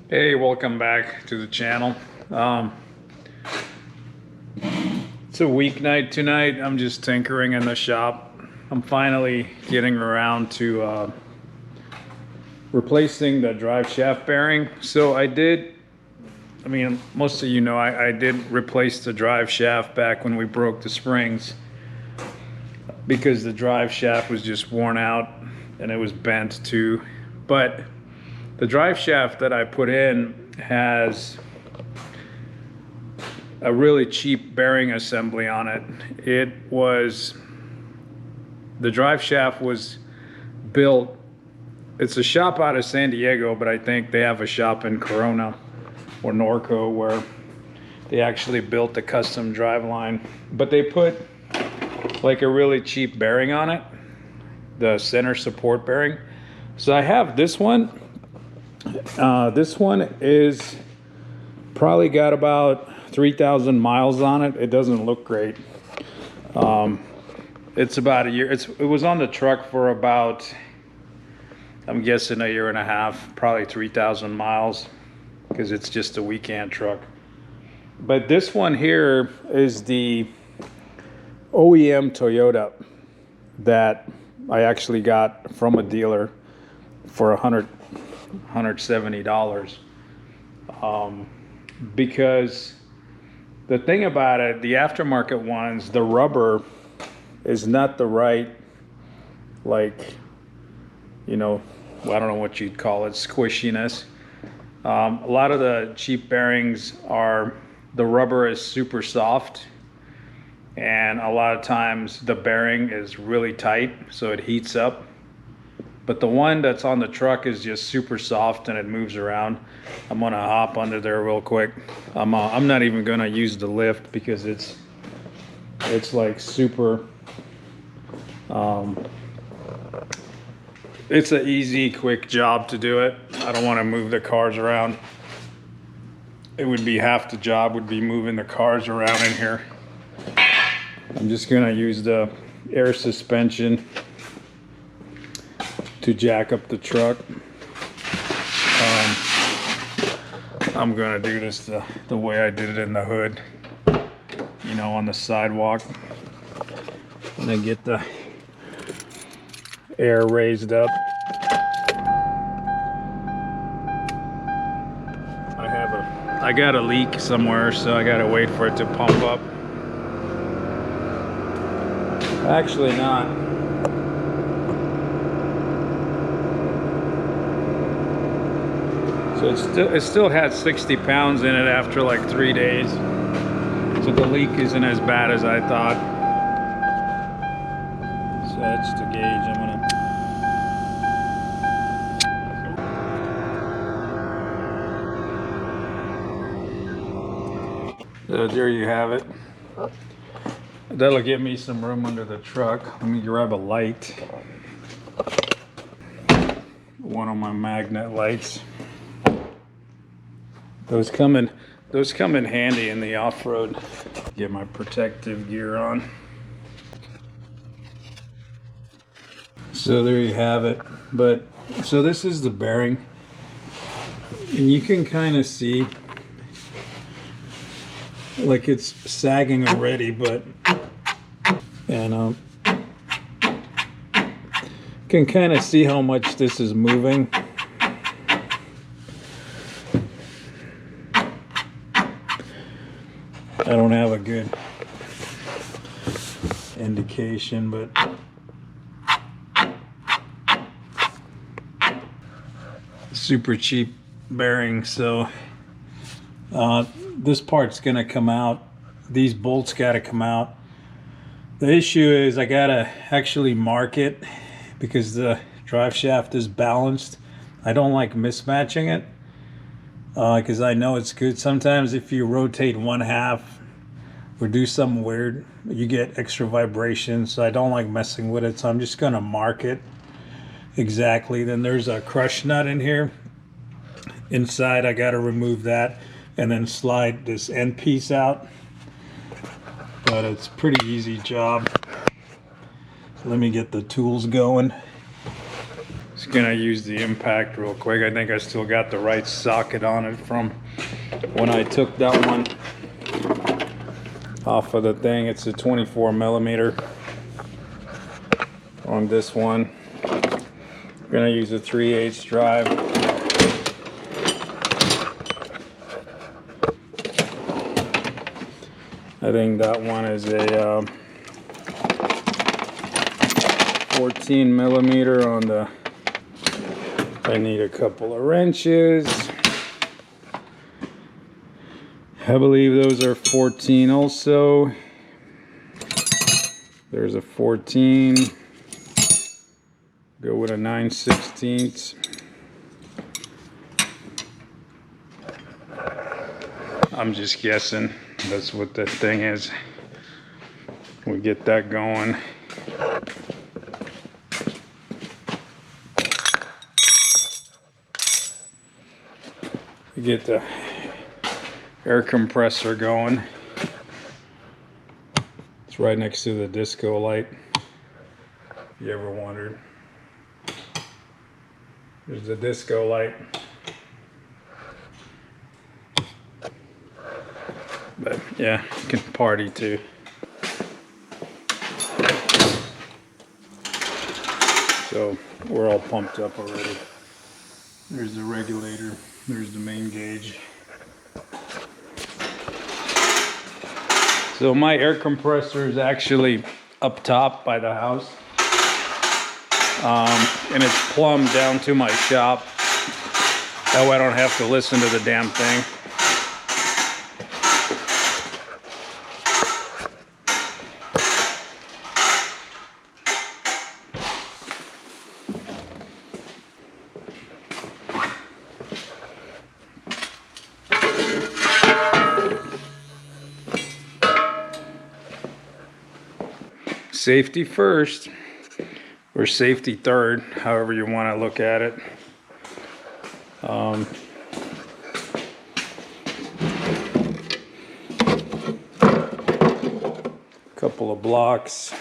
Hey, welcome back to the channel. It's a weeknight tonight. I'm just tinkering in the shop. I'm finally getting around to replacing the drive shaft bearing. So I did, most of you know, I did replace the drive shaft back when we broke the springs because the drive shaft was just worn out and it was bent too. But the drive shaft that I put in has a really cheap bearing assembly on it. The drive shaft was built, it's a shop out of San Diego, but I think they have a shop in Corona or Norco where they actually built the custom drive line. But they put like a really cheap bearing on it, the center support bearing. So I have this one. This one is probably got about 3,000 miles on it. It doesn't look great. It's about a year. It was on the truck for about, I'm guessing, a year and a half, probably 3,000 miles, because it's just a weekend truck. But this one here is the OEM Toyota that I actually got from a dealer for $170, because the thing about it, the aftermarket ones, the rubber is not the right, like, I don't know what you'd call it, squishiness. A lot of the cheap bearings the rubber is super soft, and a lot of times the bearing is really tight, so it heats up. But the one that's on the truck is just super soft and it moves around. I'm gonna hop under there real quick. I'm not even gonna use the lift because it's like super. It's an easy, quick job to do it. I don't want to move the cars around. It would be half the job would be moving the cars around in here. I'm just gonna use the air suspension to jack up the truck. I'm gonna do this the way I did it in the hood, on the sidewalk. And then get the air raised up. I got a leak somewhere, so I gotta wait for it to pump up. Actually not. So it still had 60 pounds in it after like 3 days. So the leak isn't as bad as I thought. So that's the gauge. So there you have it. That'll give me some room under the truck. Let me grab a light. One of my magnet lights. Those come in handy in the off-road. Get my protective gear on. So there you have it. So this is the bearing, and you can kind of see like it's sagging already, can kind of see how much this is moving. I don't have a good indication, but super cheap bearing. So this part's gonna come out. These bolts gotta come out. The issue is I gotta actually mark it because the drive shaft is balanced. I don't like mismatching it because I know it's good. Sometimes if you rotate one half or do something weird, you get extra vibration. So I don't like messing with it. So I'm just gonna mark it exactly. Then there's a crush nut in here. Inside, I gotta remove that and then slide this end piece out. But it's a pretty easy job. So let me get the tools going. Just gonna use the impact real quick. I think I still got the right socket on it from when I took that one off of the thing. It's a 24 millimeter on this one. I'm gonna use a 3/8 drive. I think that one is a 14 millimeter on the. I need a couple of wrenches. I believe those are 14 also. There's a 14. Go with a 9/16. I'm just guessing that's what that thing is. We get that going. We get the air compressor going. It's right next to the disco light, if you ever wondered. There's the disco light. But yeah, you can party too. So we're all pumped up already. There's the regulator. There's the main gauge. So my air compressor is actually up top by the house. And it's plumbed down to my shop. That way I don't have to listen to the damn thing. Safety first, or safety third, however you want to look at it. Couple of blocks.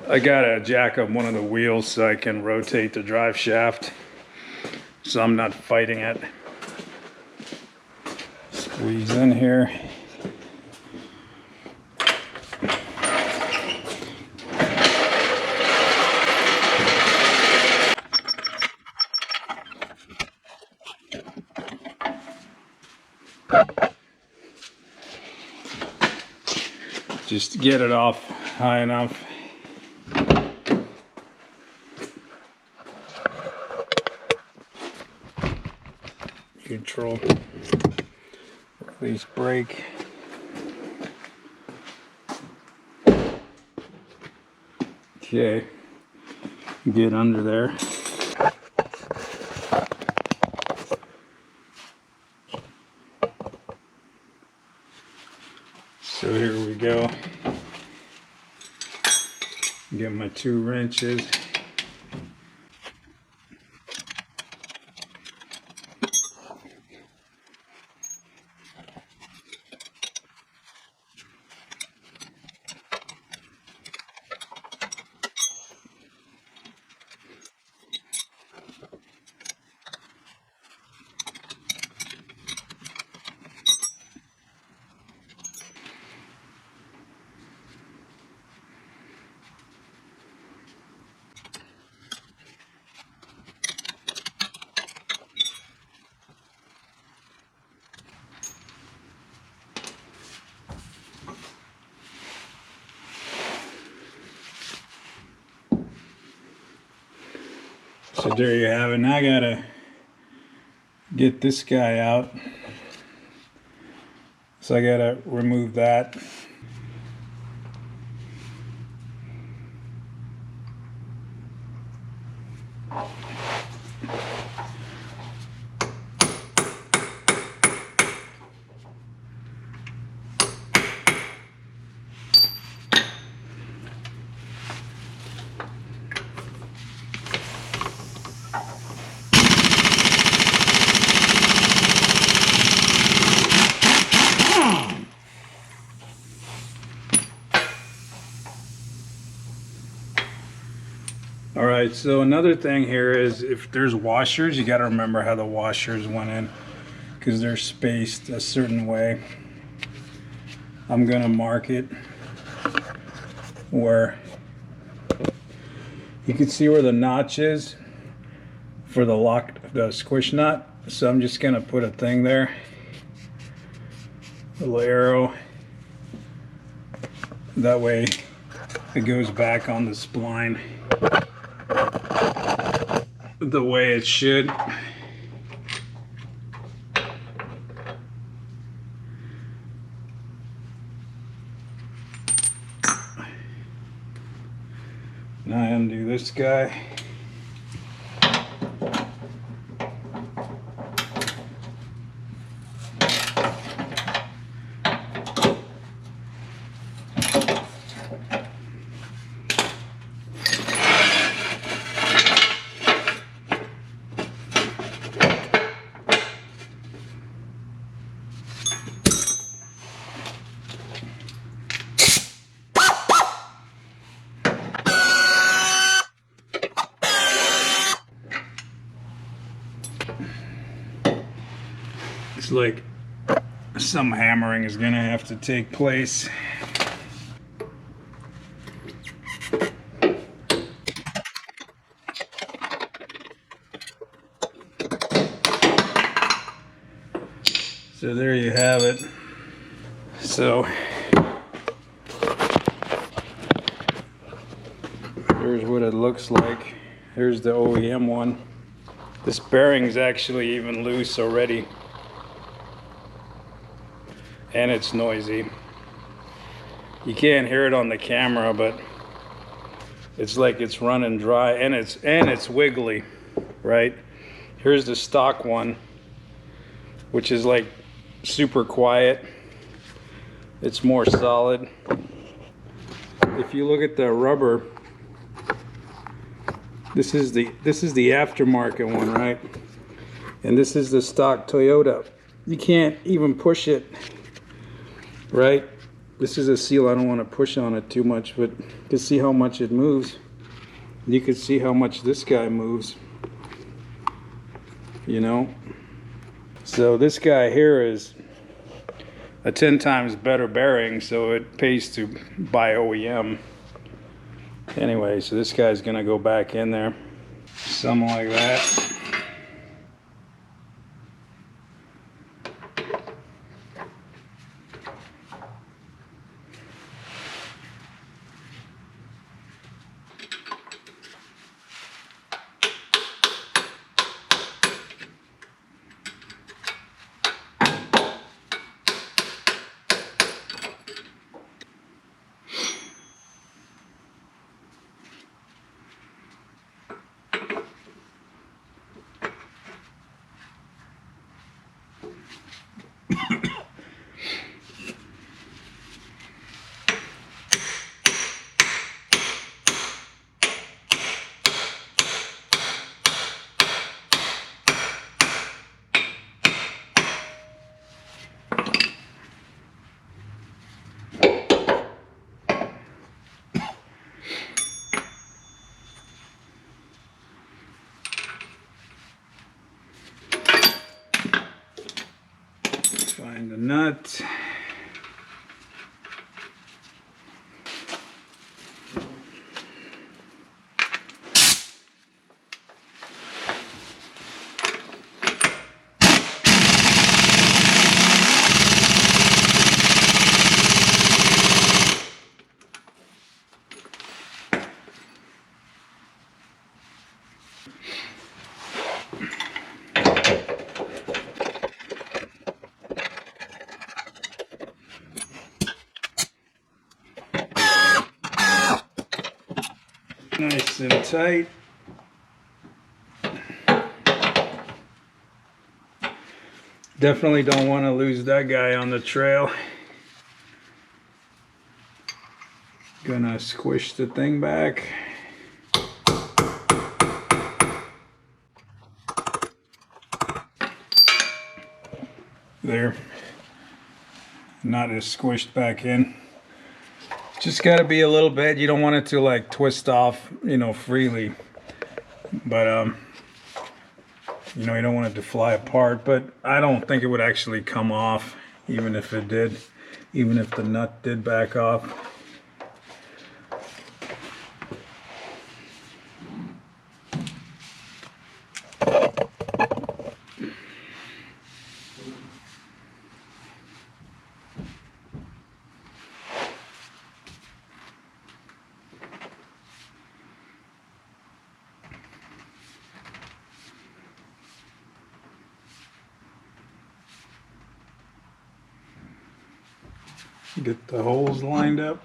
I gotta jack up one of the wheels so I can rotate the drive shaft, so I'm not fighting it. Squeeze in here. Just get it off high enough. Neutral. Release brake. Okay. Get under there. So here we go. Get my 2 wrenches. So there you have it. Now I gotta get this guy out. So I gotta remove that. All right, so another thing here is if there's washers, you got to remember how the washers went in, because they're spaced a certain way. I'm gonna mark it where you can see where the notch is for the squish nut. So I'm just gonna put a thing there, a little arrow. That way it goes back on the spline the way it should. Now I undo this guy. It's like some hammering is gonna have to take place. So there you have it. So here's what it looks like. Here's the OEM one. This bearing's actually even loose already. And it's noisy. You can't hear it on the camera, but it's like it's running dry, and it's wiggly, right? Here's the stock one, which is like super quiet. It's more solid. If you look at the rubber, this is the aftermarket one, right? And this is the stock Toyota. You can't even push it. Right? This is a seal. I don't want to push on it too much, but you can see how much it moves. You can see how much this guy moves. You know? So this guy here is a 10 times better bearing, so it pays to buy OEM. Anyway, so this guy's gonna go back in there. Something like that. Find the nut. Nice and tight. Definitely don't want to lose that guy on the trail. Gonna squish the thing back. There. Not as squished back in. Just got to be a little bit. You don't want it to like twist off, you know, freely. But you know, you don't want it to fly apart. But I don't think it would actually come off, even if it did, even if the nut did back off. Get the holes lined up.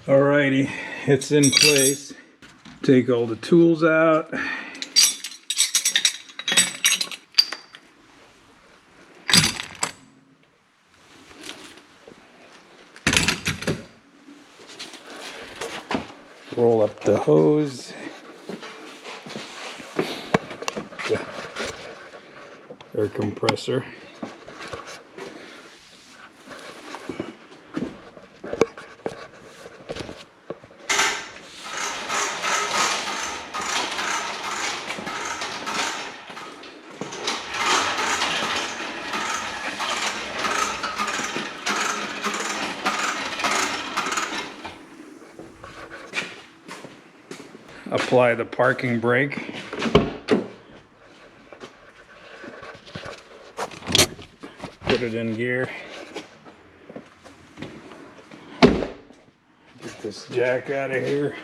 Alrighty, it's in place. Take all the tools out. Roll up the hose. The air compressor. Apply the parking brake. Put it in gear. Get this jack out of here.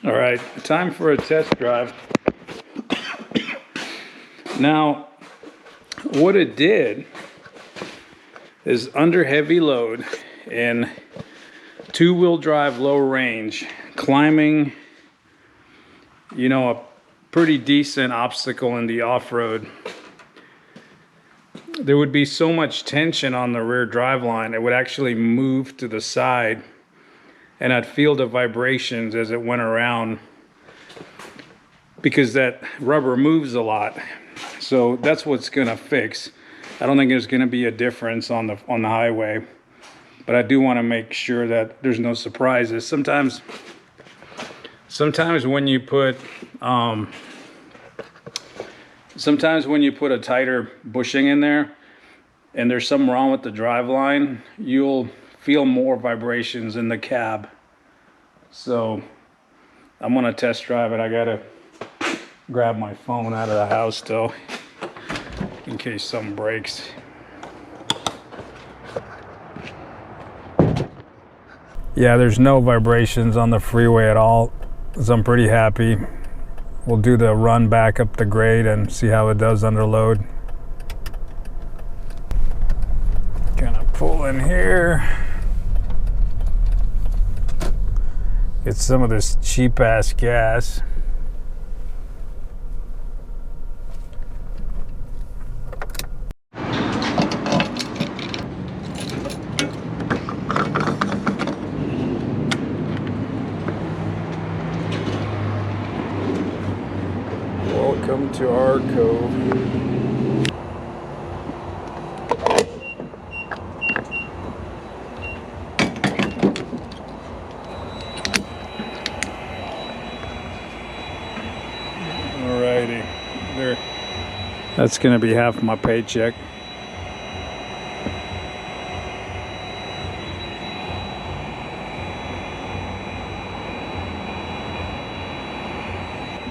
All right, time for a test drive. Now, what it did is under heavy load and two-wheel drive low range, climbing, you know, a pretty decent obstacle in the off-road, there would be so much tension on the rear drive line, it would actually move to the side. And I'd feel the vibrations as it went around because that rubber moves a lot. So that's what's gonna fix. I don't think there's gonna be a difference on the highway, but I do want to make sure that there's no surprises. Sometimes when you put a tighter bushing in there and there's something wrong with the drive line, you'll feel more vibrations in the cab. So I'm gonna test drive it. I gotta grab my phone out of the house still in case something breaks. Yeah, there's no vibrations on the freeway at all, so I'm pretty happy. We'll do the run back up the grade and see how it does under load. Gonna pull in here. Get some of this cheap ass gas. Welcome to our cove. Alrighty, there. That's gonna be half my paycheck.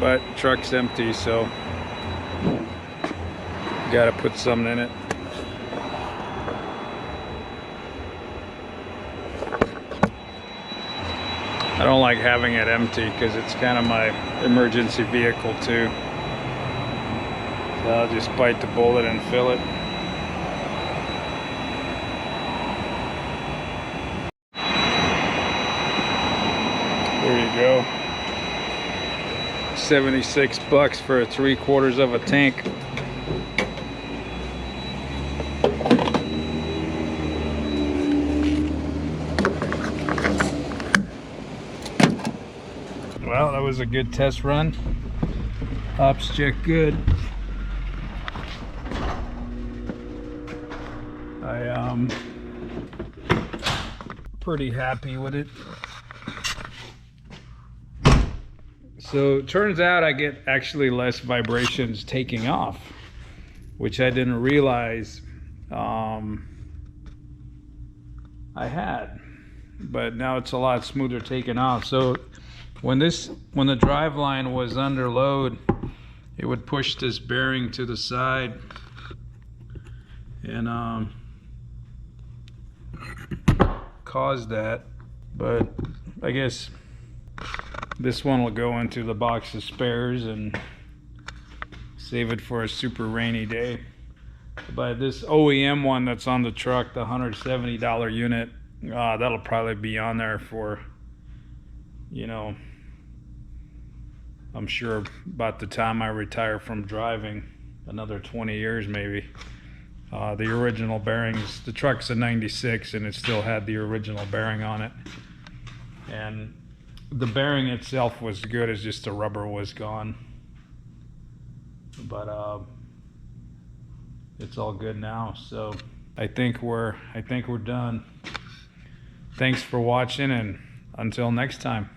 But truck's empty, so gotta put something in it. I don't like having it empty because it's kind of my emergency vehicle too. So I'll just bite the bullet and fill it. There you go. 76 bucks for a 3/4 of a tank. Well, that was a good test run. Ops check good. I pretty happy with it. So it turns out I get actually less vibrations taking off, which I didn't realize I had, but now it's a lot smoother taking off. So when the drive line was under load, it would push this bearing to the side and cause that. But I guess this one will go into the box of spares and save it for a super rainy day. But this OEM one that's on the truck, the $170 unit, that'll probably be on there for, you know, I'm sure about the time I retire from driving, another 20 years maybe. The original bearings, the truck's a 96 and it still had the original bearing on it. And the bearing itself was good, it's just the rubber was gone. But it's all good now. So I think we're done. Thanks for watching, and until next time.